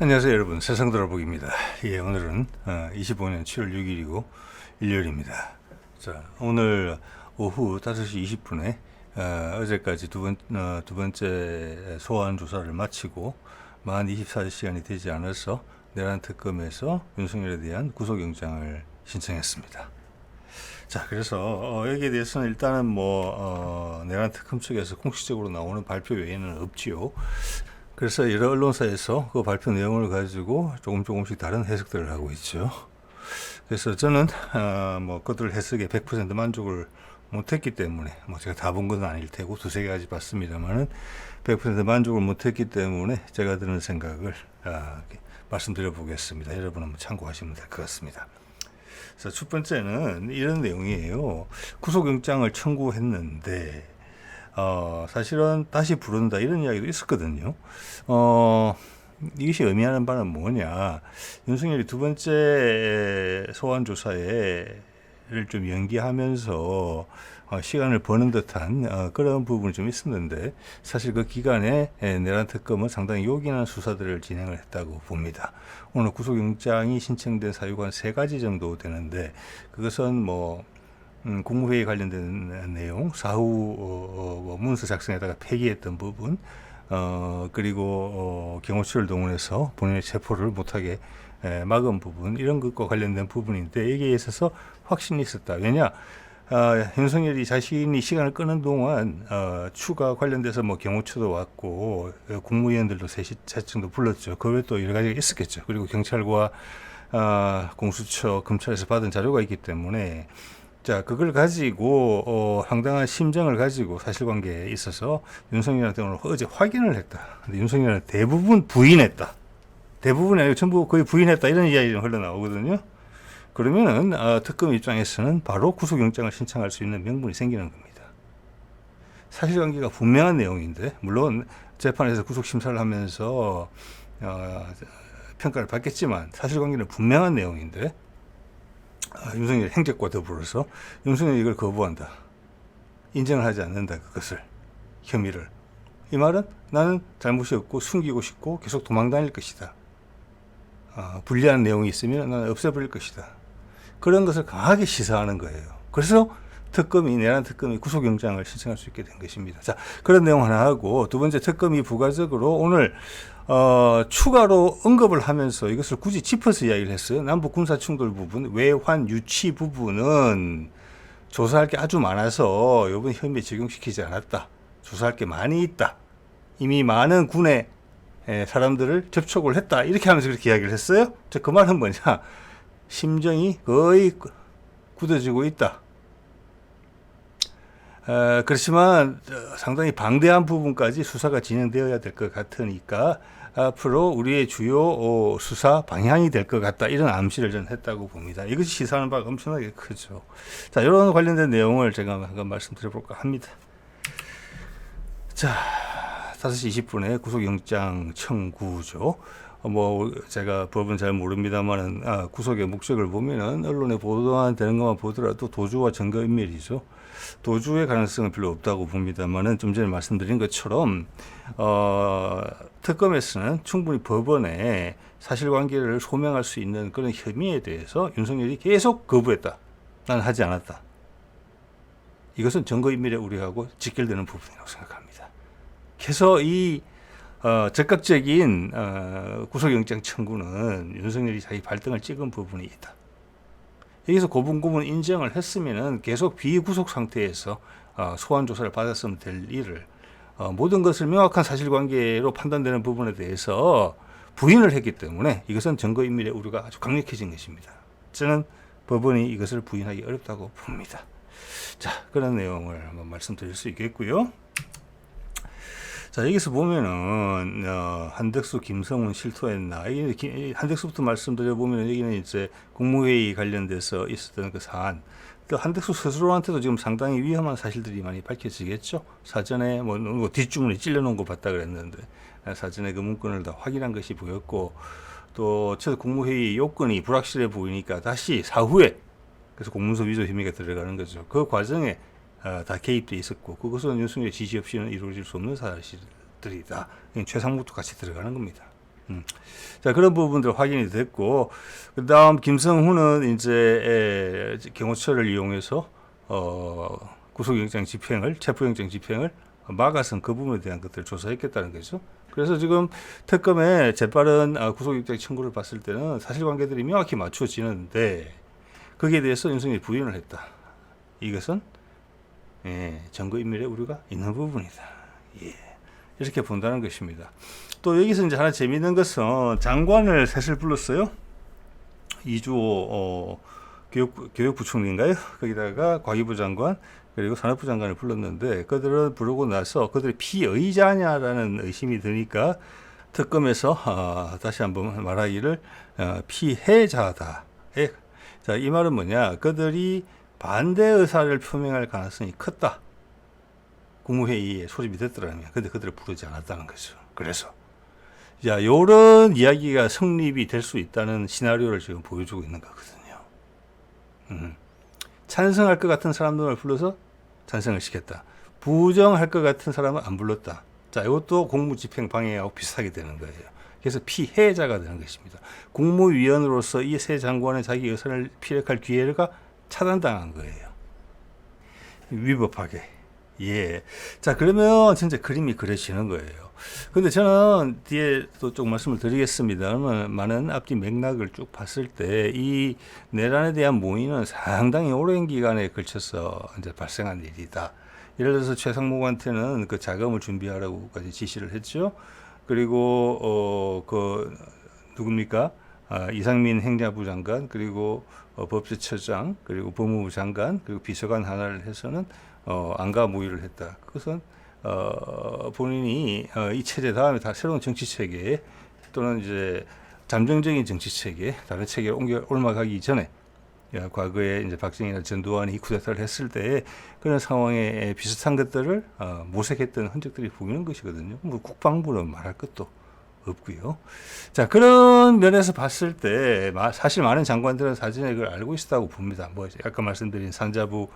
안녕하세요 여러분, 세상돌아보기입니다. 오늘은 25년 7월 6일이고 일요일입니다. 자, 오늘 오후 5시 20분에 어제까지 두 번째 소환 조사를 마치고 만 24시간이 되지 않아서 내란 특검에서 윤석열에 대한 구속영장을 신청했습니다. 자, 그래서 여기에 대해서는 일단은 내란 특검 측에서 공식적으로 나오는 발표 외에는 없지요. 그래서 여러 언론사에서 그 발표 내용을 가지고 조금씩 다른 해석들을 하고 있죠. 그래서 저는 그들 해석에 100% 만족을 못했기 때문에, 제가 다 본 건 아닐 테고 두세 가지 봤습니다만은 100% 만족을 못했기 때문에 제가 드는 생각을 말씀드려 보겠습니다. 여러분 한번 참고하시면 될 것 같습니다. 그래서 첫 번째는 이런 내용이에요. 구속영장을 청구했는데 사실은 다시 부른다 이런 이야기도 있었거든요. 이것이 의미하는 바는 뭐냐, 윤석열이 두 번째 소환 조사를 좀 연기하면서 시간을 버는 듯한 그런 부분이 좀 있었는데, 사실 그 기간에 내란 특검은 상당히 요긴한 수사들을 진행을 했다고 봅니다. 오늘 구속영장이 신청된 사유가 한 3가지 정도 되는데, 그것은 국무회의 관련된 내용, 사후 문서 작성에다가 폐기했던 부분, 그리고 경호처를 동원해서 본인의 체포를 못하게 막은 부분, 이런 것과 관련된 부분인데, 여기에 있어서 확신이 있었다. 왜냐, 윤석열이 자신이 시간을 끄는 동안 추가 관련돼서 경호처도 왔고 국무위원들도 셋 정도 불렀죠. 그 외에 또 여러 가지가 있었겠죠. 그리고 경찰과 공수처, 검찰에서 받은 자료가 있기 때문에, 자, 그걸 가지고 황당한 심정을 가지고 사실관계에 있어서 윤석열한테 오늘 어제 확인을 했다. 근데 윤석열은 대부분 부인했다. 대부분이 아니고 전부 거의 부인했다, 이런 이야기가 흘러나오거든요. 그러면은 특검 입장에서는 바로 구속영장을 신청할 수 있는 명분이 생기는 겁니다. 사실관계가 분명한 내용인데, 물론 재판에서 구속심사를 하면서 평가를 받겠지만 사실관계는 분명한 내용인데, 윤석열 행적과 더불어서 윤석열이 이걸 거부한다, 인정을 하지 않는다, 그것을, 혐의를. 이 말은 나는 잘못이 없고 숨기고 싶고 계속 도망다닐 것이다. 불리한 내용이 있으면 나는 없애버릴 것이다. 그런 것을 강하게 시사하는 거예요. 그래서 내란 특검이 구속영장을 신청할 수 있게 된 것입니다. 자, 그런 내용 하나 하고, 두 번째, 특검이 부가적으로 오늘 추가로 언급을 하면서 이것을 굳이 짚어서 이야기를 했어요. 남북 군사 충돌 부분, 외환 유치 부분은 조사할 게 아주 많아서 이번 혐의에 적용시키지 않았다. 조사할 게 많이 있다. 이미 많은 군의 사람들을 접촉을 했다. 이렇게 하면서 그렇게 이야기를 했어요. 그 말은 뭐냐, 심정이 거의 굳어지고 있다. 그렇지만 상당히 방대한 부분까지 수사가 진행되어야 될 것 같으니까 앞으로 우리의 주요 수사 방향이 될 것 같다, 이런 암시를 저는 했다고 봅니다. 이것이 시사하는 바가 엄청나게 크죠. 자, 이런 관련된 내용을 제가 한번 말씀드려볼까 합니다. 자, 5시 20분에 구속영장 청구죠. 제가 법은 잘 모릅니다만은 구속의 목적을 보면은 언론에 보도되는 것만 보더라도 도주와 증거인멸이죠. 도주의 가능성은 별로 없다고 봅니다만은, 좀 전에 말씀드린 것처럼 특검에서는 충분히 법원에 사실관계를 소명할 수 있는 그런 혐의에 대해서 윤석열이 계속 거부했다. 나는 하지 않았다. 이것은 증거인멸의 우려하고 직결되는 부분이라고 생각합니다. 그래서 이 적극적인 구속영장 청구는 윤석열이 자기 발등을 찍은 부분이 있다. 여기서 고분고분 인정을 했으면은 계속 비구속 상태에서 소환 조사를 받았으면 될 일을, 모든 것을 명확한 사실관계로 판단되는 부분에 대해서 부인을 했기 때문에 이것은 증거인멸의 우려가 아주 강력해진 것입니다. 저는 법원이 이것을 부인하기 어렵다고 봅니다. 자, 그런 내용을 한번 말씀드릴 수 있겠고요. 자, 여기서 보면은 한덕수, 김성훈 실토했나, 한덕수부터 말씀드려보면, 여기는 이제 국무회의 관련돼서 있었던 그 사안, 또 한덕수 스스로한테도 지금 상당히 위험한 사실들이 많이 밝혀지겠죠. 사전에 뒷주머니 찔러놓은 거 봤다 그랬는데, 사전에 그 문건을 다 확인한 것이 보였고, 또 첫 국무회의 요건이 불확실해 보이니까 다시 사후에, 그래서 공문서 위조 혐의가 들어가는 거죠. 그 과정에 다 개입돼 있었고, 그것은 윤석열의 지시 없이는 이루어질 수 없는 사실들이다. 최상목도 같이 들어가는 겁니다. 자, 그런 부분들 확인이 됐고, 그 다음 김성훈은 이제 경호처를 이용해서, 구속영장 집행을, 체포영장 집행을 막아선 그 부분에 대한 것들을 조사했겠다는 거죠. 그래서 지금 특검의 재빠른 구속영장 청구를 봤을 때는 사실관계들이 명확히 맞춰지는데, 거기에 대해서 윤석열이 부인을 했다. 이것은, 증거인멸의 우려가 있는 부분이다. 예. 이렇게 본다는 것입니다. 또 여기서 이제 하나 재미있는 것은 장관을 셋을 불렀어요. 이주호 교육부총리인가요? 거기다가 과기부 장관 그리고 산업부 장관을 불렀는데 그들을 부르고 나서 그들이 피의자냐라는 의심이 드니까 특검에서 다시 한번 말하기를 피해자다. 자, 이 말은 뭐냐? 그들이 반대 의사를 표명할 가능성이 컸다. 국무회의에 소집이 됐더라면 근데 그들을 부르지 않았다는 거죠. 그래서 자, 이런 이야기가 성립이 될 수 있다는 시나리오를 지금 보여주고 있는 거거든요. 찬성할 것 같은 사람들을 불러서 찬성을 시켰다. 부정할 것 같은 사람은 안 불렀다. 자, 이것도 공무집행 방해하고 비슷하게 되는 거예요. 그래서 피해자가 되는 것입니다. 국무위원으로서 이 새 장관의 자기 의사를 피력할 기회가 차단당한 거예요. 위법하게. 예. 자, 그러면 진짜 그림이 그려지는 거예요. 근데 저는 뒤에 또 좀 말씀을 드리겠습니다만 앞뒤 맥락을 쭉 봤을 때 이 내란에 대한 모의는 상당히 오랜 기간에 걸쳐서 이제 발생한 일이다. 예를 들어서 최상목한테는 그 자금을 준비하라고까지 지시를 했죠. 그리고 누굽니까? 이상민 행자부 장관 그리고 법제처장 그리고 법무부 장관 그리고 비서관 하나를 해서는 안가 모의를 했다. 그것은 본인이 이 체제 다음에 다 새로운 정치 체계 또는 이제 잠정적인 정치 체계 다른 체계로 올라가기 전에 과거에 이제 박정희나 전두환이 쿠데타를 했을 때 그런 상황에 비슷한 것들을 모색했던 흔적들이 보이는 것이거든요. 뭐 국방부는 말할 것도 없고요. 자, 그런 면에서 봤을 때 사실 많은 장관들은 사전에 그걸 알고 있었다고 봅니다. 뭐 아까 말씀드린 산자부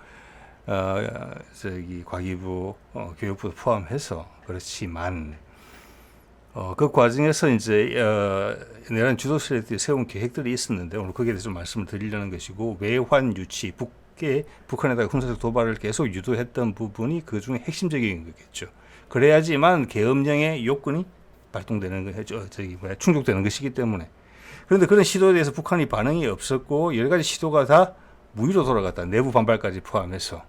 과기부, 교육부 포함해서 그렇지만 그 과정에서 이제 내란 주도실에 세운 계획들이 있었는데 오늘 거기에 대해서 좀 말씀을 드리려는 것이고 외환 유치, 북한에다가 군사적 도발을 계속 유도했던 부분이 그 중에 핵심적인 거겠죠. 그래야지만 계엄령의 요건이 발동되는 거죠. 충족되는 것이기 때문에. 그런데 그런 시도에 대해서 북한이 반응이 없었고 여러 가지 시도가 다 무위로 돌아갔다. 내부 반발까지 포함해서.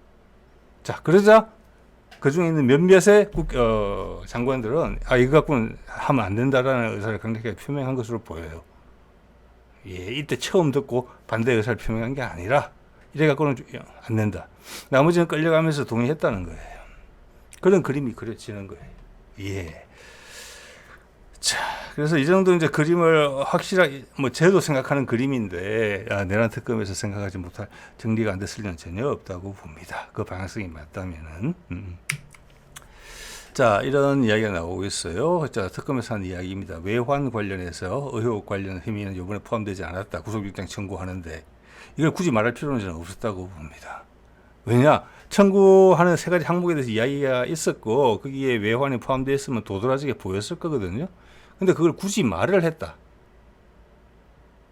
자, 그러자 그 중에 있는 몇몇의 장관들은 이거 갖고는 하면 안 된다라는 의사를 강력하게 표명한 것으로 보여요. 예, 이때 처음 듣고 반대 의사를 표명한 게 아니라 이래 갖고는 안 된다. 나머지는 끌려가면서 동의했다는 거예요. 그런 그림이 그려지는 거예요. 예. 자, 그래서 이 정도 이제 그림을 확실하게 제도 생각하는 그림인데 내란 특검에서 생각하지 못할 정리가 안 됐을 리는 전혀 없다고 봅니다. 그 방향성이 맞다면은. 자, 이런 이야기가 나오고 있어요. 자, 특검에서 한 이야기입니다. 외환 관련해서 의혹 관련 혐의는 이번에 포함되지 않았다. 구속영장 청구하는데 이걸 굳이 말할 필요는 저는 없었다고 봅니다. 왜냐? 청구하는 세 가지 항목에 대해서 이야기가 있었고 거기에 외환이 포함되어 있으면 도드라지게 보였을 거거든요. 근데 그걸 굳이 말을 했다.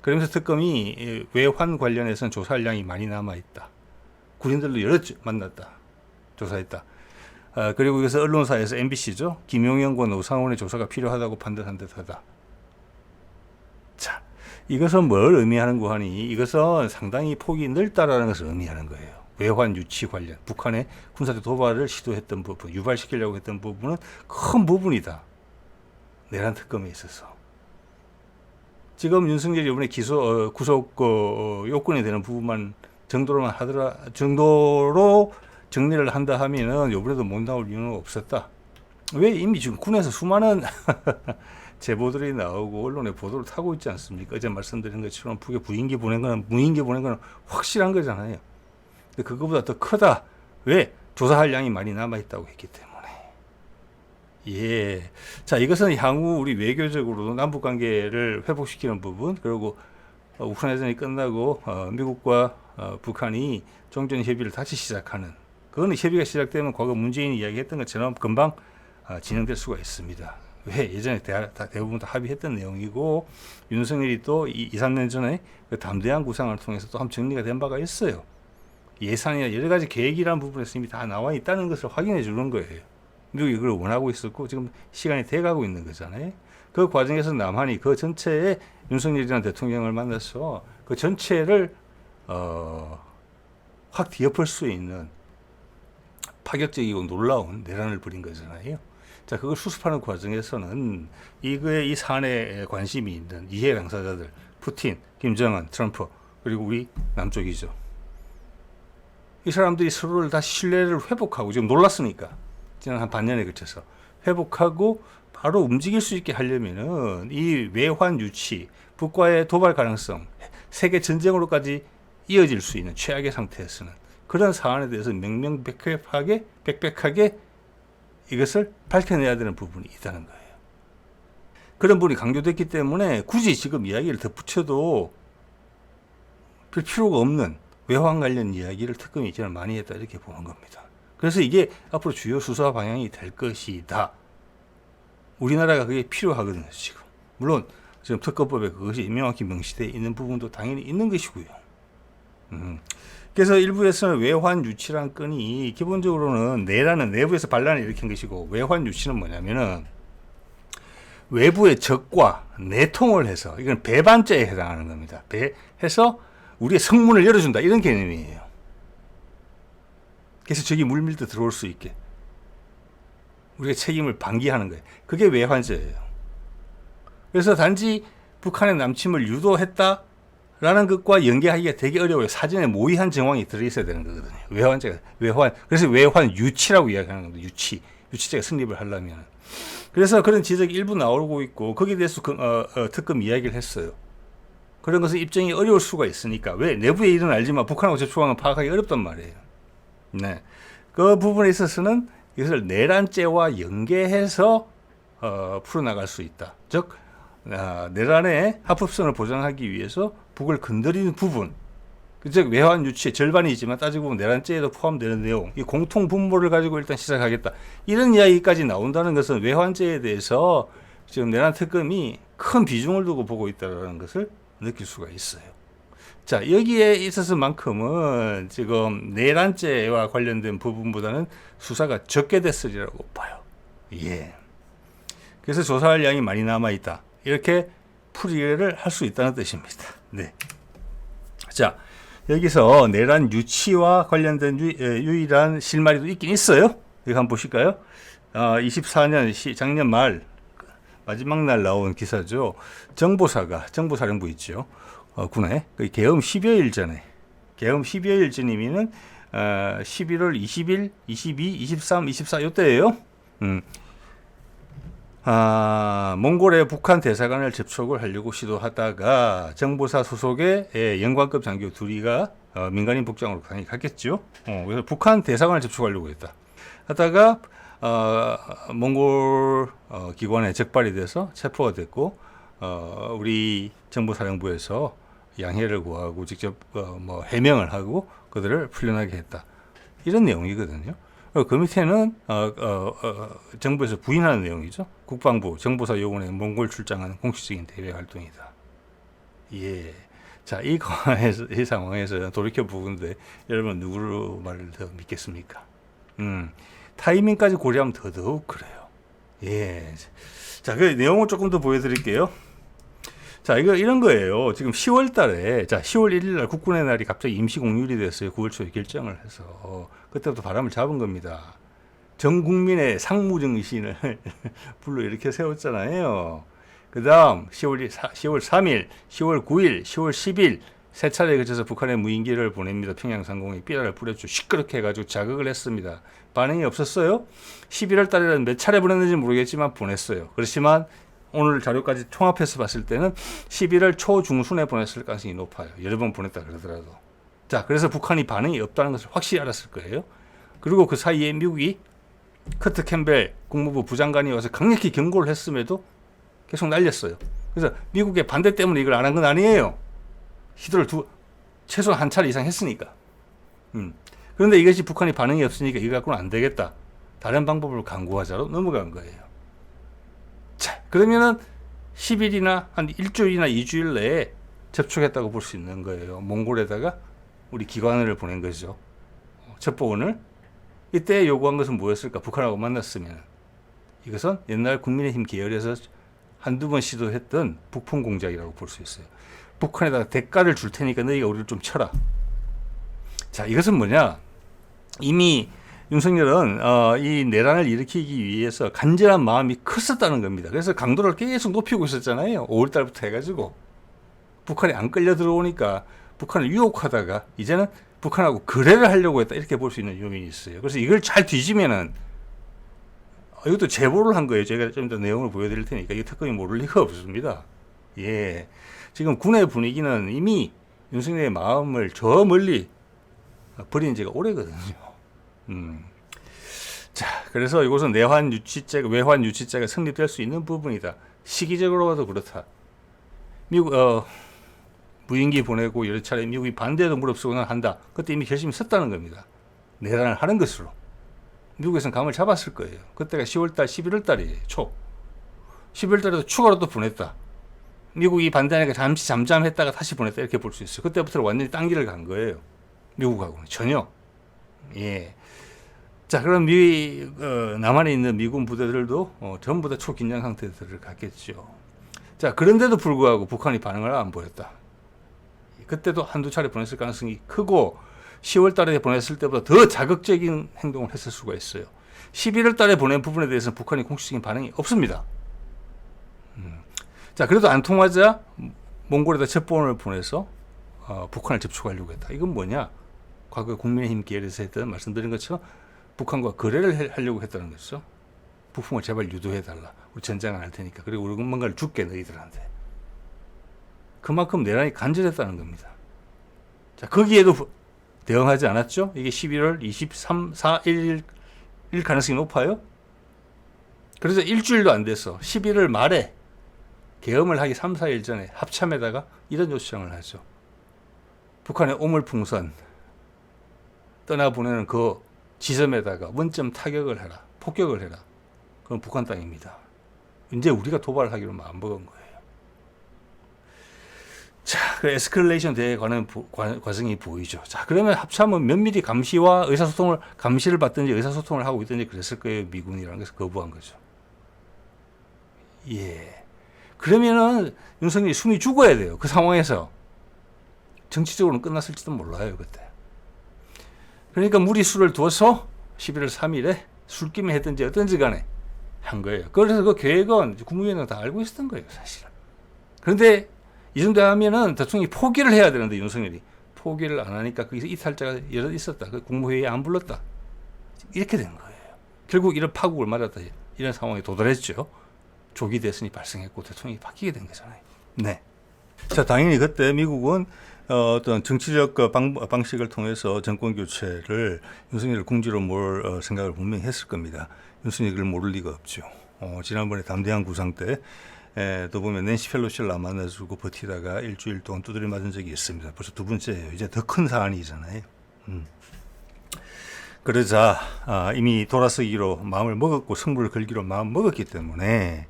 그러면서 특검이 외환 관련해서는 조사할 양이 많이 남아있다. 군인들도 여러 만났다. 조사했다. 그리고 여기서 언론사에서 MBC죠. 김용현과 노상원의 조사가 필요하다고 판단한 듯하다. 자, 이것은 뭘 의미하는고 하니 이것은 상당히 폭이 넓다라는 것을 의미하는 거예요. 외환 유치 관련 북한의 군사적 도발을 시도했던 부분, 유발시키려고 했던 부분은 큰 부분이다. 내란 특검에 있어서. 지금 윤석열이 이번에 구속 요건이 되는 부분만 정도로 정리를 한다 하면은 이번에도 못 나올 이유는 없었다. 왜 이미 지금 군에서 수많은 제보들이 나오고 언론에 보도를 타고 있지 않습니까? 어제 말씀드린 것처럼 북에 부인기 보낸 거는 무인기 보낸 거는 확실한 거잖아요. 근데 그거보다 더 크다. 왜? 조사할 양이 많이 남아있다고 했기 때문에. 예. 자, 이것은 향후 우리 외교적으로도 남북 관계를 회복시키는 부분, 그리고 우크라이나전이 끝나고 미국과 북한이 종전 협의를 다시 시작하는, 그거는 협의가 시작되면 과거 문재인이 이야기했던 것처럼 금방 진행될 수가 있습니다. 왜 예전에 대부분 다 합의했던 내용이고 윤석열이 또 2, 3년 전에 그 담대한 구상을 통해서 또 한번 정리가 된 바가 있어요. 예산이나 여러 가지 계획이라는 부분에서 이미 다 나와 있다는 것을 확인해 주는 거예요. 미국이 그걸 원하고 있었고 지금 시간이 돼가고 있는 거잖아요. 그 과정에서 남한이 그 전체에 윤석열이라는 대통령을 만나서 그 전체를 확 뒤엎을 수 있는 파격적이고 놀라운 내란을 벌인 거잖아요. 자, 그걸 수습하는 과정에서는 이 사안에 관심이 있는 이해 당사자들, 푸틴, 김정은, 트럼프, 그리고 우리 남쪽이죠. 이 사람들이 서로를 다시 신뢰를 회복하고, 지금 놀랐으니까, 지난 한 반년에 걸쳐서 회복하고 바로 움직일 수 있게 하려면은 이 외환 유치, 북과의 도발 가능성, 세계 전쟁으로까지 이어질 수 있는 최악의 상태에서는 그런 사안에 대해서 명명백백하게 이것을 밝혀내야 되는 부분이 있다는 거예요. 그런 부분이 강조됐기 때문에 굳이 지금 이야기를 덧붙여도 별 필요가 없는 외환 관련 이야기를 특검이 저는 많이 했다 이렇게 보는 겁니다. 그래서 이게 앞으로 주요 수사 방향이 될 것이다. 우리나라가 그게 필요하거든요, 지금. 물론 지금 특검법에 그것이 명확히 명시되어 있는 부분도 당연히 있는 것이고요. 그래서 일부에서는 외환 유치란 건이 기본적으로는 내라는 내부에서 반란을 일으킨 것이고, 외환 유치는 뭐냐면은 외부의 적과 내통을 해서, 이건 배반죄에 해당하는 겁니다. 해서 우리의 성문을 열어준다, 이런 개념이에요. 그래서 저기 물밀듯 들어올 수 있게 우리가 책임을 방기하는 거예요. 그게 외환죄예요. 그래서 단지 북한의 남침을 유도했다라는 것과 연계하기가 되게 어려워요. 사전에 모의한 정황이 들어있어야 되는 거거든요. 그래서 외환 유치라고 이야기하는 겁니다. 유치죄가 성립을 하려면. 그래서 그런 지적이 일부 나오고 있고, 거기에 대해서 특검 이야기를 했어요. 그런 것은 입증이 어려울 수가 있으니까. 왜? 내부의 일은 알지만 북한하고 접촉한 건 파악하기 어렵단 말이에요. 네. 그 부분에 있어서는 이것을 내란죄와 연계해서 풀어나갈 수 있다. 즉, 내란의 합법성을 보장하기 위해서 북을 건드리는 부분, 즉 외환 유치의 절반이지만 따지고 보면 내란죄에도 포함되는 내용, 이 공통 분모를 가지고 일단 시작하겠다. 이런 이야기까지 나온다는 것은 외환죄에 대해서 지금 내란 특검이 큰 비중을 두고 보고 있다는 것을 느낄 수가 있어요. 자, 여기에 있어서만큼은 지금 내란죄와 관련된 부분보다는 수사가 적게 됐으리라고 봐요. 예. 그래서 조사할 양이 많이 남아 있다. 이렇게 풀이를 할 수 있다는 뜻입니다. 네. 자, 여기서 내란 유치와 관련된 유일한 실마리도 있긴 있어요. 이거 한번 보실까요? 24년 작년 말 마지막 날 나온 기사죠. 정보사령부 있죠. 군에 계엄 10여일 전에, 계엄 10여일 전이면은 11월 20일, 22, 23, 24 요때예요. 몽골의 북한 대사관을 접촉을 하려고 시도하다가 정보사 소속의 영관급 장교 둘이가 민간인 복장으로 당연히 갔겠죠. 그래서 북한 대사관을 접촉하려고 했다. 하다가 몽골 기관에 적발이 돼서 체포가 됐고, 우리 정보사령부에서 양해를 구하고 직접 해명을 하고 그들을 풀려나게 했다. 이런 내용이거든요. 그 밑에는 정부에서 부인하는 내용이죠. 국방부 정보사 요원에 몽골 출장하는 공식적인 대외 활동이다. 예. 자, 이 상황에서 돌이켜 보건데 여러분 누구를 말을 더 믿겠습니까? 타이밍까지 고려하면 더더욱 그래요. 예. 자, 그 내용을 조금 더 보여드릴게요. 자, 이런 거예요. 지금 10월 달에, 10월 1일 날 국군의 날이 갑자기 임시 공휴일이 됐어요. 9월 초에 결정을 해서. 그때부터 바람을 잡은 겁니다. 전 국민의 상무정신을 불러일으켜 세웠잖아요. 그 다음 10월 3일, 10월 9일, 10월 10일 세 차례에 걸쳐서 북한에 무인기를 보냅니다. 평양 상공에 삐라를 뿌렸죠. 시끄럽게 해가지고 자극을 했습니다. 반응이 없었어요. 11월 달에는 몇 차례 보냈는지 모르겠지만 보냈어요. 그렇지만 오늘 자료까지 통합해서 봤을 때는 11월 초중순에 보냈을 가능성이 높아요. 여러 번 보냈다 그러더라도. 자, 그래서 북한이 반응이 없다는 것을 확실히 알았을 거예요. 그리고 그 사이에 미국이 커트 캠벨 국무부 부장관이 와서 강력히 경고를 했음에도 계속 날렸어요. 그래서 미국의 반대 때문에 이걸 안 한 건 아니에요. 시도를 최소한 한 차례 이상 했으니까. 그런데 이것이 북한이 반응이 없으니까 이거 갖고는 안 되겠다. 다른 방법을 강구하자로 넘어간 거예요. 그러면은 10일이나 한 일주일이나 2주일 내에 접촉했다고 볼 수 있는 거예요. 몽골에다가 우리 기관을 보낸 거죠. 첩보원을. 이때 요구한 것은 뭐였을까? 북한하고 만났으면 이것은 옛날 국민의힘 계열에서 한두 번 시도했던 북풍 공작이라고 볼 수 있어요. 북한에다가 대가를 줄 테니까 너희가 우리를 좀 쳐라. 자, 이것은 뭐냐? 이미 윤석열은 이 내란을 일으키기 위해서 간절한 마음이 컸었다는 겁니다. 그래서 강도를 계속 높이고 있었잖아요. 5월 달부터 해가지고 북한이 안 끌려 들어오니까 북한을 유혹하다가 이제는 북한하고 거래를 하려고 했다, 이렇게 볼 수 있는 요인이 있어요. 그래서 이걸 잘 뒤지면은 이것도 제보를 한 거예요. 제가 좀 더 내용을 보여드릴 테니까 이 특검이 모를 리가 없습니다. 예, 지금 군의 분위기는 이미 윤석열의 마음을 저 멀리 버린 지가 오래거든요. 자, 그래서 이것은 외환 유치죄가 성립될 수 있는 부분이다. 시기적으로 봐도 그렇다. 미국 무인기 보내고 여러 차례 미국이 반대도 무릅쓰고는 한다. 그때 이미 결심이 섰다는 겁니다. 내란을 하는 것으로. 미국에서는 감을 잡았을 거예요. 그때가 10월달, 11월달이에요. 초. 11월달에도 추가로 또 보냈다. 미국이 반대하니까 잠시 잠잠했다가 다시 보냈다, 이렇게 볼 수 있어요. 그때부터 완전히 딴 길을 간 거예요. 미국하고는 전혀. 예. 자, 그럼 남한에 있는 미군 부대들도 전부 다 초긴장 상태에 들어갔겠죠. 자, 그런데도 불구하고 북한이 반응을 안 보였다. 그때도 한두 차례 보냈을 가능성이 크고 10월 달에 보냈을 때보다 더 자극적인 행동을 했을 수가 있어요. 11월 달에 보낸 부분에 대해서는 북한이 공식적인 반응이 없습니다. 자, 그래도 안 통하자 몽골에다 첩보원을 보내서 북한을 접촉하려고 했다. 이건 뭐냐? 과거 국민의힘 계열에서 했던, 말씀드린 것처럼 북한과 거래를 하려고 했다는 거죠. 부품을 제발 유도해달라. 우리 전쟁 안 할 테니까. 그리고 우리 뭔가를 줄게, 너희들한테. 그만큼 내란이 간절했다는 겁니다. 자, 거기에도 대응하지 않았죠? 이게 11월 23, 4일 가능성이 높아요. 그래서 일주일도 안 돼서 11월 말에 계엄을 하기 3, 4일 전에 합참에다가 이런 요청을 하죠. 북한의 오물풍선 떠나보내는 그 지점에다가 원점 타격을 해라. 폭격을 해라. 그건 북한 땅입니다. 이제 우리가 도발을 하기로 마음먹은 거예요. 자, 그 에스컬레이션 대에 관한 과정이 보이죠. 자, 그러면 합참은 면밀히 감시를 받든지 의사소통을 하고 있든지 그랬을 거예요. 미군이라는 것을 거부한 거죠. 예. 그러면은 윤석열이 숨이 죽어야 돼요. 그 상황에서. 정치적으로는 끝났을지도 몰라요, 그때. 그러니까 무리수를 둬서 11월 3일에 술김에 했든지 어떤지 간에 한 거예요. 그래서 그 계획은 국무위원회가 다 알고 있었던 거예요, 사실은. 그런데 이 정도 하면은 대통령이 포기를 해야 되는데 윤석열이 포기를 안 하니까 거기서 이탈자가 여러 있었다. 그 국무회의에 안 불렀다. 이렇게 된 거예요. 결국 이런 파국을 맞았다. 이런 상황에 도달했죠. 조기 대선이 발생했고 대통령이 바뀌게 된 거잖아요. 네. 자, 당연히 그때 미국은 어떤 정치적 방식을 통해서 정권 교체를 윤석열을 궁지로 몰 생각을 분명히 했을 겁니다. 윤석열을 모를 리가 없죠. 지난번에 담대한 구상 때 또 보면 낸시 펠로시를 안 만나주고 버티다가 일주일 동안 두드려 맞은 적이 있습니다. 벌써 두 번째예요. 이제 더 큰 사안이잖아요. 그러자 이미 돌아서기로 마음을 먹었고 승부를 걸기로 마음 먹었기 때문에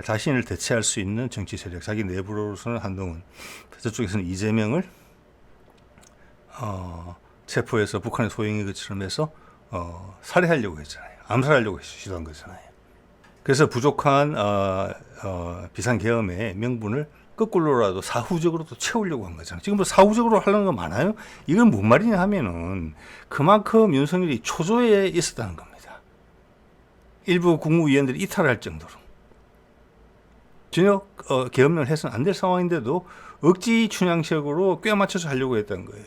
자신을 대체할 수 있는 정치 세력, 자기 내부로서는 한동훈, 저쪽에서는 이재명을 체포해서 북한의 소행인 것처럼 해서 살해하려고 했잖아요. 암살하려고 시도한 거잖아요. 그래서 부족한 비상계엄의 명분을 거꾸로라도 사후적으로도 채우려고 한 거잖아요. 지금 뭐 사후적으로 하려는 거 많아요? 이건 뭔 말이냐 하면은 그만큼 윤석열이 초조해 있었다는 겁니다. 일부 국무위원들이 이탈할 정도로. 전혀 계엄령을 해서는 안 될 상황인데도 억지 춘향식으로 꽤 맞춰서 하려고 했던 거예요.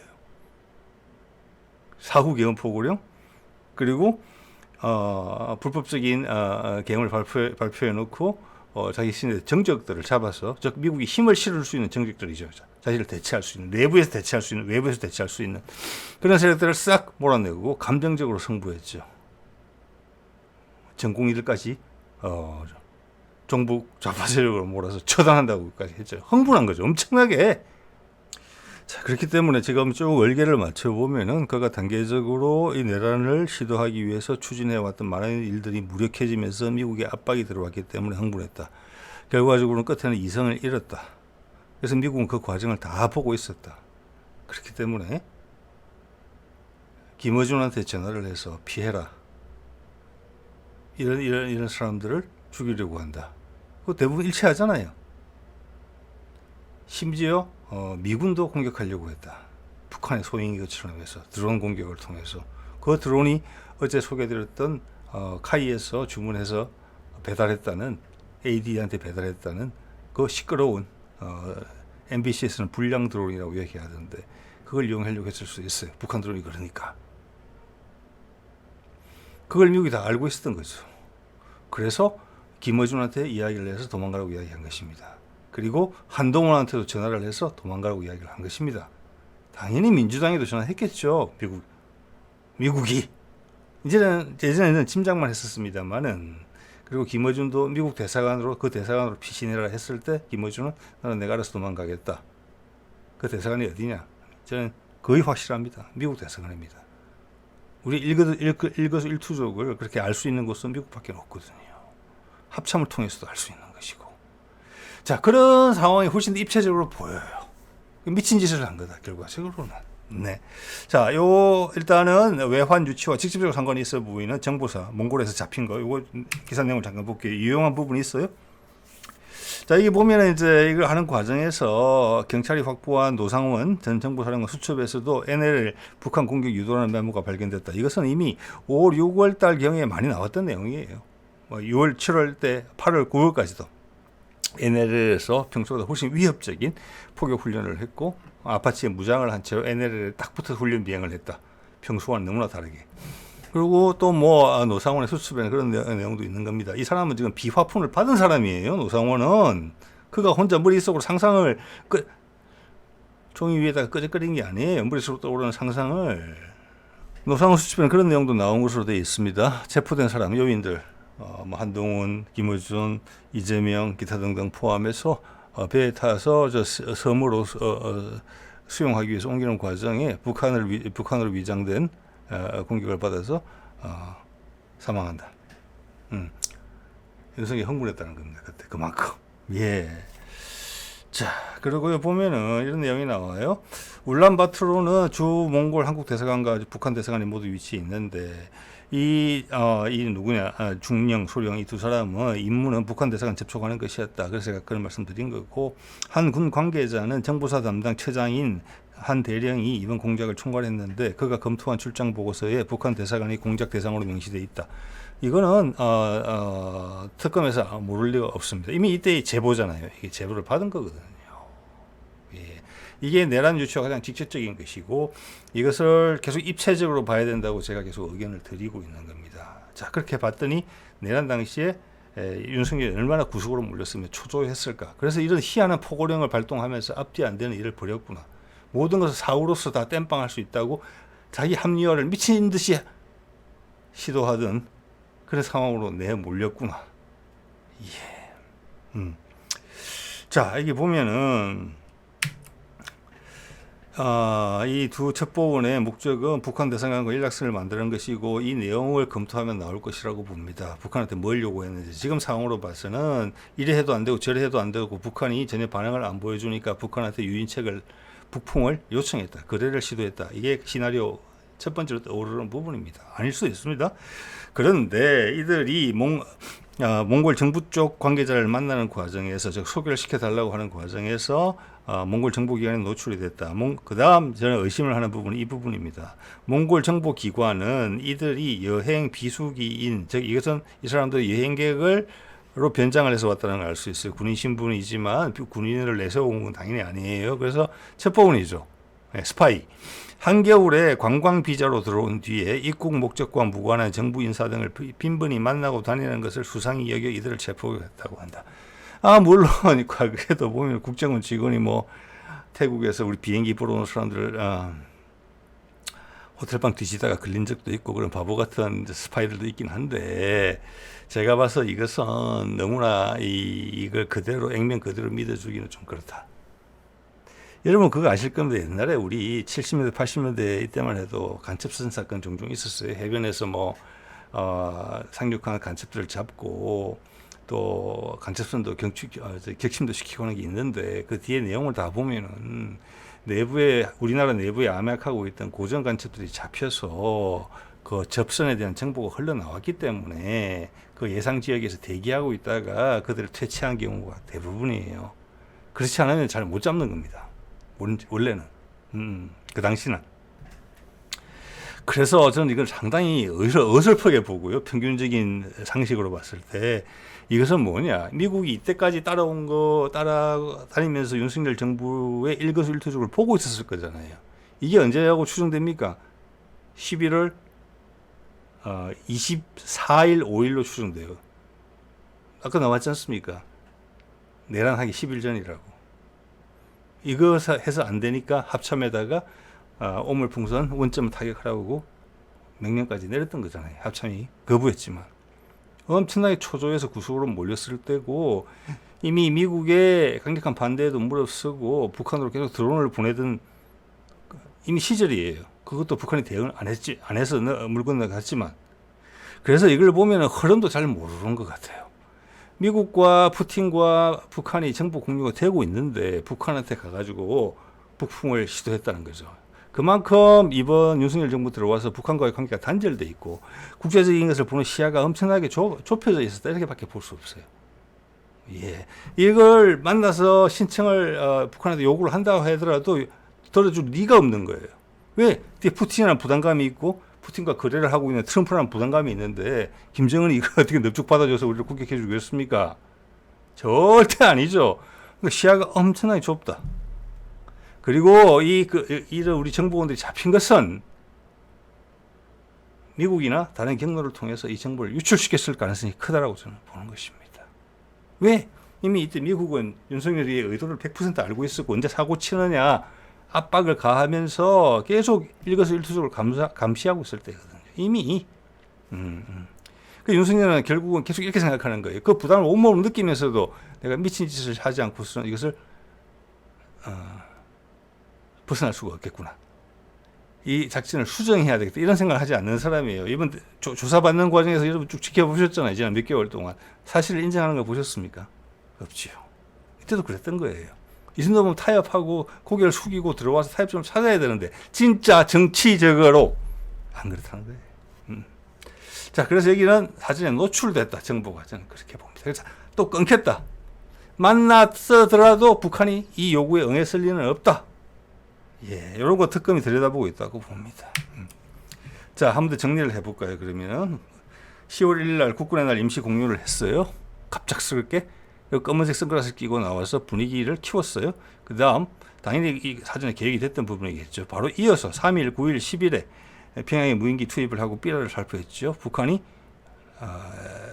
사후 계엄 포고령, 그리고 불법적인 계엄을 발표해 놓고 자기 신의 정적들을 잡아서, 즉 미국이 힘을 실을 수 있는 정적들이죠. 자신을 대체할 수 있는, 내부에서 대체할 수 있는, 외부에서 대체할 수 있는 그런 세력들을 싹 몰아내고 감정적으로 승부했죠. 전공의들까지 정부 좌파 세력으로 몰아서 처단한다고까지 했죠. 흥분한 거죠. 엄청나게. 그렇기 때문에 지금 쭉 얼개를 맞춰보면은 그가 단계적으로 이 내란을 시도하기 위해서 추진해왔던 많은 일들이 무력해지면서 미국의 압박이 들어왔기 때문에 흥분했다. 결과적으로는 끝에는 이성을 잃었다. 그래서 미국은 그 과정을 다 보고 있었다. 그렇기 때문에 김어준한테 전화를 해서 피해라. 이런 사람들을 죽이려고 한다. 그 대부분 일치하잖아요. 심지어 미군도 공격하려고 했다. 북한의 소행이 것처럼 해서 드론 공격을 통해서 그 드론이 어제 소개드렸던 카이에서 주문해서 배달했다는 AD한테 배달했다는 그 시끄러운 MBC에서는 불량 드론이라고 얘기하던데 그걸 이용하려고 했을 수 있어요. 북한 드론이 그러니까. 그걸 미국이 다 알고 있었던 거죠. 그래서 김어준한테 이야기를 해서 도망가라고 이야기한 것입니다. 그리고 한동훈한테도 전화를 해서 도망가라고 이야기를 한 것입니다. 당연히 민주당에도 전화했겠죠. 미국이. 예전에는 짐작만 했었습니다만은 그리고 김어준도 미국 대사관으로 그 대사관으로 피신해라 했을 때 김어준은 나는 내가 알아서 도망가겠다. 그 대사관이 어디냐? 저는 거의 확실합니다. 미국 대사관입니다. 우리 일거수일투족을 그렇게 알 수 있는 곳은 미국밖에 없거든요. 합참을 통해서도 알 수 있는 것이고. 자, 그런 상황이 훨씬 더 입체적으로 보여요. 미친 짓을 한 거다, 결과적으로는. 네. 자, 일단은 외환 유치와 직접적으로 상관이 있어 보이는 정보사, 몽골에서 잡힌 거, 이거 기사 내용을 잠깐 볼게요. 유용한 부분이 있어요. 자, 이게 보면은 이제 이걸 하는 과정에서 경찰이 확보한 노상원 전 정보사령관 수첩에서도 NL 북한 공격 유도라는 메모가 발견됐다. 이것은 이미 5월, 6월 달 경에 많이 나왔던 내용이에요. 6월, 7월 때 8월, 9월까지도 NLL에서 평소보다 훨씬 위협적인 포격 훈련을 했고 아파치에 무장을 한 채로 NLL에 딱 붙어서 훈련 비행을 했다. 평소와는 너무나 다르게. 그리고 또 노상원의 수첩에는 그런 내용도 있는 겁니다. 이 사람은 지금 비화폰을 받은 사람이에요. 노상원은 그가 혼자 머릿속으로 상상을 종이 위에다가 끄적거린 게 아니에요. 머릿속으로 떠오르는 상상을. 노상원 수첩에는 그런 내용도 나온 것으로 되어 있습니다. 체포된 사람 요인들 한동훈, 김어준, 이재명 기타 등등 포함해서 배에 타서 섬으로 수용하기 위해서 옮기는 과정에 북한으로 위장된 공격을 받아서 사망한다. 윤석이 흥분했다는 겁니다. 그때 그만큼. 예. 자, 그리고 보면은 이런 내용이 나와요. 울란바토르는 주 몽골 한국 대사관과 북한 대사관이 모두 위치해 있는데 이 누구냐, 중령, 소령 이 두 사람은 임무는 북한 대사관 접촉하는 것이었다. 그래서 제가 그런 말씀드린 거고, 한 군 관계자는 정보사 담당 처장인 한 대령이 이번 공작을 총괄했는데 그가 검토한 출장 보고서에 북한 대사관이 공작 대상으로 명시돼 있다. 이거는 특검에서 모를 리가 없습니다. 이미 이때 제보잖아요. 이게 제보를 받은 거거든요. 예. 이게 내란 유치와 가장 직접적인 것이고 이것을 계속 입체적으로 봐야 된다고 제가 계속 의견을 드리고 있는 겁니다. 자, 그렇게 봤더니 내란 당시에 윤석열이 얼마나 구속으로 몰렸으면 초조했을까. 그래서 이런 희한한 포고령을 발동하면서 앞뒤 안 되는 일을 벌였구나. 모든 것을 사후로서 다 땜빵할 수 있다고 자기 합리화를 미친 듯이 시도하던 그런 상황으로 내몰렸구나. 예. 자, 이게 보면은 이 두 첩보원의 목적은 북한 대사관과 연락선을 만드는 것이고 이 내용을 검토하면 나올 것이라고 봅니다. 북한한테 뭘 요구했는지 지금 상황으로 봐서는 이래 해도 안 되고 저래 해도 안 되고 북한이 전혀 반응을 안 보여주니까 북한한테 북풍을 요청했다. 거래를 시도했다. 이게 시나리오 첫 번째로 떠오르는 부분입니다. 아닐 수도 있습니다. 그런데 이들이 몽골 정부 쪽 관계자를 만나는 과정에서 소개를 시켜달라고 하는 과정에서 몽골 정보기관에 노출이 됐다. 그 다음 저는 의심을 하는 부분이 이 부분입니다. 몽골 정보기관은 이들이 여행 비수기인, 즉 이것은 이 사람들이 여행객을 로 변장을 해서 왔다는 걸 알 수 있어요. 군인 신분이지만 군인을 내세운 건 당연히 아니에요. 그래서 첩보원이죠. 스파이. 한겨울에 관광 비자로 들어온 뒤에 입국 목적과 무관한 정부 인사 등을 빈번히 만나고 다니는 것을 수상히 여겨 이들을 체포했다고 한다. 물론 그래도 보면 국정원 직원이 태국에서 우리 비행기 보러 오는 사람들을 호텔방 뒤지다가 걸린 적도 있고 그런 바보 같은 스파이들도 있긴 한데 제가 봐서 이것은 너무나 이걸 그대로 액면 그대로 믿어주기는 좀 그렇다. 여러분 그거 아실 겁니다. 옛날에 우리 70년대, 80년대 이때만 해도 간첩선 사건 종종 있었어요. 해변에서 뭐 상륙한 간첩들을 잡고 또 간첩선도 격침도 시키고 하는 게 있는데 그 뒤에 내용을 다 보면은 우리나라 내부에 암약하고 있던 고정 간첩들이 잡혀서 그 접선에 대한 정보가 흘러나왔기 때문에 그 예상 지역에서 대기하고 있다가 그들을 퇴치한 경우가 대부분이에요. 그렇지 않으면 잘 못 잡는 겁니다. 원래는. 그 당시는. 그래서 저는 이걸 상당히 어설프게 보고요. 평균적인 상식으로 봤을 때 이것은 뭐냐. 미국이 이때까지 따라다니면서 윤석열 정부의 일거수일투족을 보고 있었을 거잖아요. 이게 언제라고 추정됩니까? 11월 24일, 5일로 추정돼요. 아까 나왔지 않습니까? 내란하기 10일 전이라고. 이거 해서 안 되니까 합참에다가 오물풍선 원점 타격하라고 명령까지 내렸던 거잖아요. 합참이 거부했지만. 엄청나게 초조해서 구속으로 몰렸을 때고 이미 미국의 강력한 반대에도 무릅쓰고 북한으로 계속 드론을 보내던 이미 시절이에요. 그것도 북한이 대응을 안 해서 물 건너갔지만. 그래서 이걸 보면 흐름도 잘 모르는 것 같아요. 미국과 푸틴과 북한이 정보 공유가 되고 있는데 북한한테 가가지고 북풍을 시도했다는 거죠. 그만큼 이번 윤석열 정부 들어와서 북한과의 관계가 단절돼 있고 국제적인 것을 보는 시야가 엄청나게 좁혀져 있었다. 이렇게밖에 볼 수 없어요. 예, 이걸 만나서 신청을 북한한테 요구를 한다고 하더라도 들어줄 리가 없는 거예요. 왜? 푸틴이라는 부담감이 있고 푸틴과 거래를 하고 있는 트럼프라는 부담감이 있는데 김정은이 이거 어떻게 넙죽 받아줘서 우리를 공격해 주겠습니까? 절대 아니죠. 그러니까 시야가 엄청나게 좁다. 그리고 이런 우리 정보원들이 잡힌 것은 미국이나 다른 경로를 통해서 이 정보를 유출시켰을 가능성이 크다라고 저는 보는 것입니다. 왜? 이미 이때 미국은 윤석열의 의도를 100% 알고 있었고 언제 사고 치느냐 압박을 가하면서 계속 일거수일투족을 감시하고 있을 때거든요. 이미. 그 윤석열은 결국은 계속 이렇게 생각하는 거예요. 그 부담을 온몸으로 느끼면서도 내가 미친 짓을 하지 않고서는 이것을 벗어날 수가 없겠구나. 이 작전을 수정해야 되겠다. 이런 생각을 하지 않는 사람이에요. 이번 조사받는 과정에서 여러분 쭉 지켜보셨잖아요. 지난 몇 개월 동안. 사실을 인정하는 걸 보셨습니까? 없지요. 이때도 그랬던 거예요. 이 정도면 타협하고 고개를 숙이고 들어와서 타협점을 찾아야 되는데 진짜 정치적으로 안 그렇다는 거예요. 자, 그래서 여기는 사전에 노출됐다. 정보가 저는 그렇게 봅니다. 그래서 또 끊겼다. 만났더라도 북한이 이 요구에 응했을 리는 없다. 예, 이런 거 특검이 들여다보고 있다고 봅니다. 자, 한 번 더 정리를 해볼까요? 그러면 10월 1일 날 국군의 날 임시 공휴를 했어요. 갑작스럽게 검은색 선글라스 끼고 나와서 분위기를 키웠어요. 그 다음 당연히 이 사전에 계획이 됐던 부분이겠죠. 바로 이어서 3일, 9일, 10일에 평양에 무인기 투입을 하고 삐라를 살포했죠. 북한이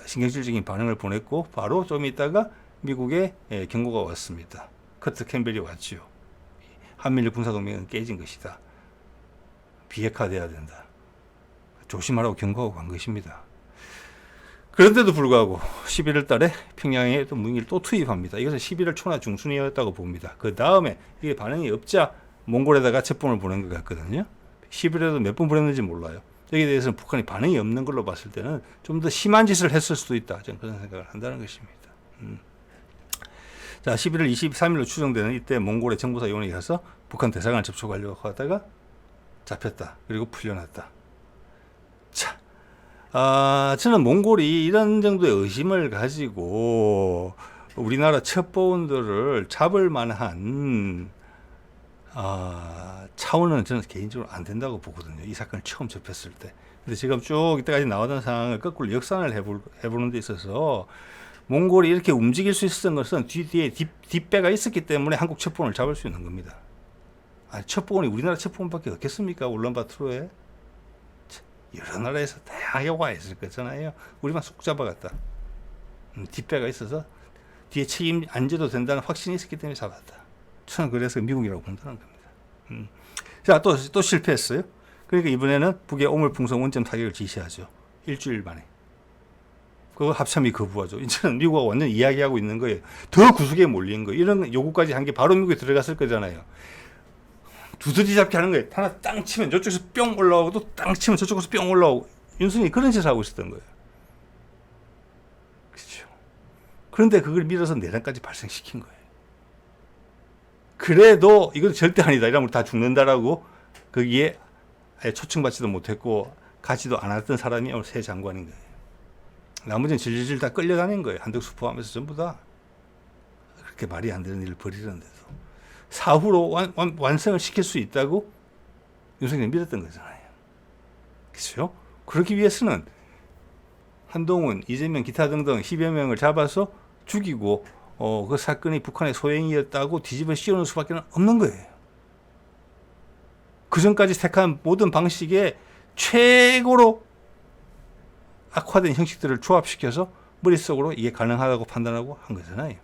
신경질적인 반응을 보냈고 바로 좀 있다가 미국의 경고가 왔습니다. 커트 캠벨이 왔죠. 한미일 군사동맹은 깨진 것이다. 비핵화돼야 된다. 조심하라고 경고하고 간 것입니다. 그런데도 불구하고 11월 달에 평양에 또 무인기를 또 투입합니다. 이것은 11월 초나 중순이었다고 봅니다. 그 다음에 이게 반응이 없자 몽골에다가 첩보를 보낸 것 같거든요. 11월에도 몇 번 보냈는지 몰라요. 여기에 대해서는 북한이 반응이 없는 걸로 봤을 때는 좀 더 심한 짓을 했을 수도 있다. 저는 그런 생각을 한다는 것입니다. 자, 11월 23일로 추정되는 이때 몽골의 정보사 요원이 가서 북한 대사관을 접촉하려고 하다가 잡혔다. 그리고 풀려났다. 자, 저는 몽골이 이런 정도의 의심을 가지고 우리나라 첩보원들을 잡을 만한 차원은 저는 개인적으로 안 된다고 보거든요. 이 사건을 처음 접했을 때. 근데 지금 쭉 이때까지 나왔던 상황을 거꾸로 역산을 해보는 데 있어서 몽골이 이렇게 움직일 수 있었던 것은 뒤에 뒷배가 있었기 때문에 한국 첩보원을 잡을 수 있는 겁니다. 첩보원이 우리나라 첩보원밖에 없겠습니까? 울란바토르에. 여러 나라에서 다양하게 와 있을 거잖아요. 우리만 쏙 잡아갔다. 뒷배가 있어서 뒤에 책임 안 져도 된다는 확신이 있었기 때문에 잡았다. 저는 그래서 미국이라고 본다는 겁니다. 자, 또 실패했어요. 그러니까 이번에는 북의 오물풍선 원점 타격을 지시하죠. 일주일 만에. 그거 합참이 거부하죠. 이제는 미국하고 완전 이야기하고 있는 거예요. 더 구속에 몰린 거예요. 이런 요구까지 한 게 바로 미국에 들어갔을 거잖아요. 두더지 잡기 하는 거예요. 하나 땅 치면 저쪽에서 뿅 올라오고 또 땅 치면 저쪽에서 뿅 올라오고 윤석열이 그런 짓을 하고 있었던 거예요. 그렇죠. 그런데 그걸 밀어서 내란까지 발생시킨 거예요. 그래도 이건 절대 아니다. 이러면 다 죽는다라고 거기에 초청받지도 못했고 가지도 않았던 사람이 오늘 새 장관인 거예요. 나머지는 질질 다 끌려다닌 거예요. 한덕수 포함해서 전부 다. 그렇게 말이 안 되는 일을 벌이는데도. 사후로 완성을 시킬 수 있다고 윤석열이 믿었던 거잖아요. 그렇죠? 그렇기 위해서는 한동훈, 이재명, 기타 등등 10여 명을 잡아서 죽이고 그 사건이 북한의 소행이었다고 뒤집어 씌우는 수밖에 없는 거예요. 그 전까지 택한 모든 방식의 최고로 악화된 형식들을 조합시켜서 머릿속으로 이게 가능하다고 판단하고 한 거잖아요.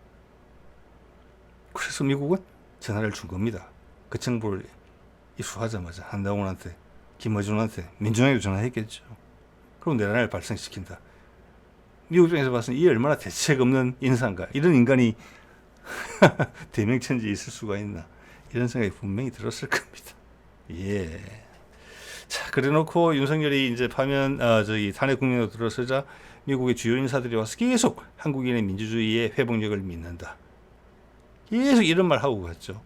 그래서 미국은 전화를 준 겁니다. 그 정보를 입수하자마자 한동훈한테, 김어준한테, 민주당에도 전화했겠죠. 그럼 내란을 발생시킨다. 미국 입장에서 봤으면 이 얼마나 대책 없는 인사인가. 이런 인간이 대명천지에 있을 수가 있나. 이런 생각이 분명히 들었을 겁니다. 예. 자, 그래 놓고 윤석열이 이제 파면, 탄핵 국면으로 들어서자 미국의 주요 인사들이 와서 계속 한국인의 민주주의의 회복력을 믿는다. 계속 이런 말 하고 갔죠.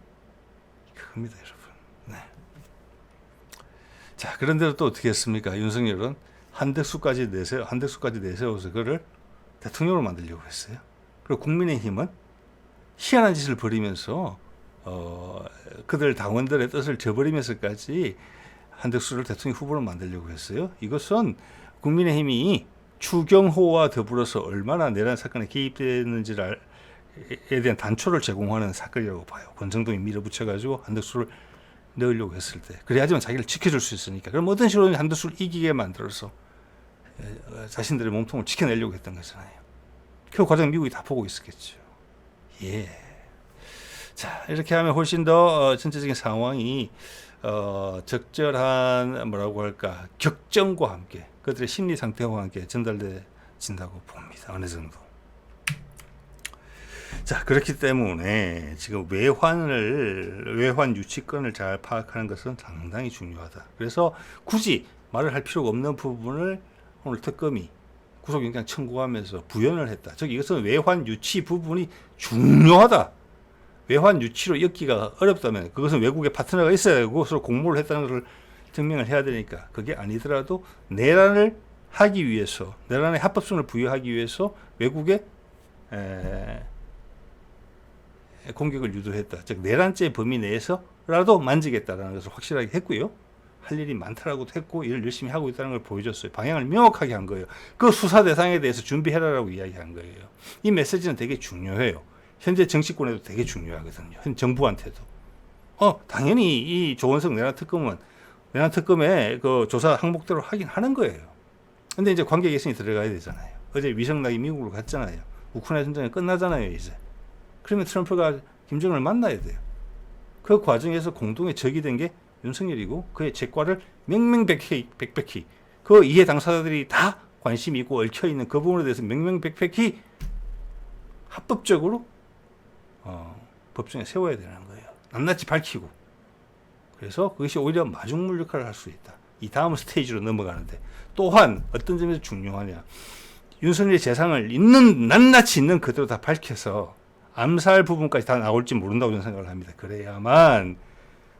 그겁니다, 여러분. 네. 자, 그런데도 또 어떻게 했습니까? 윤석열은 한덕수까지 내세워서 그를 대통령으로 만들려고 했어요. 그리고 국민의힘은 희한한 짓을 벌이면서 그들 당원들의 뜻을 저버리면서까지 한덕수를 대통령 후보로 만들려고 했어요. 이것은 국민의힘이 추경호와 더불어서 얼마나 내란 사건에 개입됐는지에 대한 단초를 제공하는 사건이라고 봐요. 권성동이 밀어붙여가지고 한덕수를 넣으려고 했을 때. 그래야지만 자기를 지켜줄 수 있으니까. 그럼 어떤 식으로 한덕수를 이기게 만들어서 자신들의 몸통을 지켜내려고 했던 거잖아요. 그 과정 미국이 다 보고 있었겠죠. 예. 자, 이렇게 하면 훨씬 더 전체적인 상황이 적절한 뭐라고 할까 격정과 함께 그들의 심리 상태와 함께 전달돼진다고 봅니다. 어느 정도. 자, 그렇기 때문에 지금 외환 유치권을 잘 파악하는 것은 상당히 중요하다. 그래서 굳이 말을 할 필요가 없는 부분을 오늘 특검이 구속영장 청구하면서 부연을 했다. 즉 이것은 외환 유치 부분이 중요하다. 외환 유치로 엮기가 어렵다면 그것은 외국의 파트너가 있어야 되고 서로 공모를 했다는 것을 증명을 해야 되니까 그게 아니더라도 내란을 하기 위해서 내란의 합법성을 부여하기 위해서 외국에 공격을 유도했다. 즉 내란죄 범위 내에서라도 만지겠다라는 것을 확실하게 했고요. 할 일이 많다라고도 했고 일을 열심히 하고 있다는 걸 보여줬어요. 방향을 명확하게 한 거예요. 그 수사 대상에 대해서 준비해라라고 이야기한 거예요. 이 메시지는 되게 중요해요. 현재 정치권에도 되게 중요하거든요. 현 정부한테도. 당연히 이 조원석 내란 특검의 그 조사 항목대로 하긴 하는 거예요. 근데 이제 관계 개선이 들어가야 되잖아요. 어제 위성락이 미국으로 갔잖아요. 우크라이나 전쟁이 끝나잖아요, 이제. 그러면 트럼프가 김정은을 만나야 돼요. 그 과정에서 공동의 적이 된 게 윤석열이고 그의 책과를 명명백백히 그 이해 당사자들이 다 관심이 있고 얽혀있는 그 부분에 대해서 명명백백히 합법적으로 법정에 세워야 되는 거예요. 낱낱이 밝히고. 그래서 그것이 오히려 마중물 역할을 할 수 있다. 이 다음 스테이지로 넘어가는데 또한 어떤 점에서 중요하냐. 윤석열의 재산을 낱낱이 있는 그대로 다 밝혀서 암살 부분까지 다 나올지 모른다고 저는 생각을 합니다. 그래야만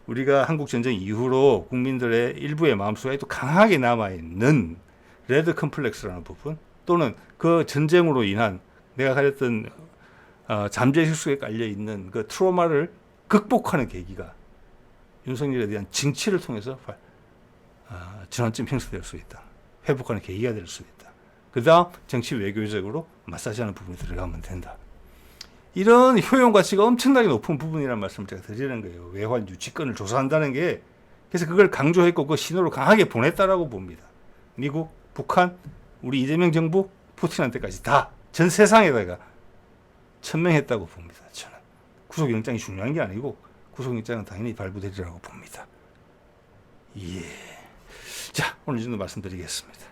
우리가 한국전쟁 이후로 국민들의 일부의 마음속에 또 강하게 남아있는 레드 컴플렉스라는 부분 또는 그 전쟁으로 인한 내가 가졌던 잠재의식 속에 깔려있는 그 트라우마를 극복하는 계기가 윤석열에 대한 징치를 통해서 전환점 형성될 수 있다. 회복하는 계기가 될 수 있다. 그 다음 정치 외교적으로 마사지하는 부분이 들어가면 된다. 이런 효용 가치가 엄청나게 높은 부분이라는 말씀을 제가 드리는 거예요. 외환 유치권을 조사한다는 게. 그래서 그걸 강조했고 그 신호를 강하게 보냈다라고 봅니다. 미국, 북한, 우리 이재명 정부, 푸틴한테까지 다 전 세상에다가 천명했다고 봅니다. 저는. 구속영장이 중요한 게 아니고 구속영장은 당연히 발부되리라고 봅니다. 예. 자, 오늘 이 정도 말씀드리겠습니다.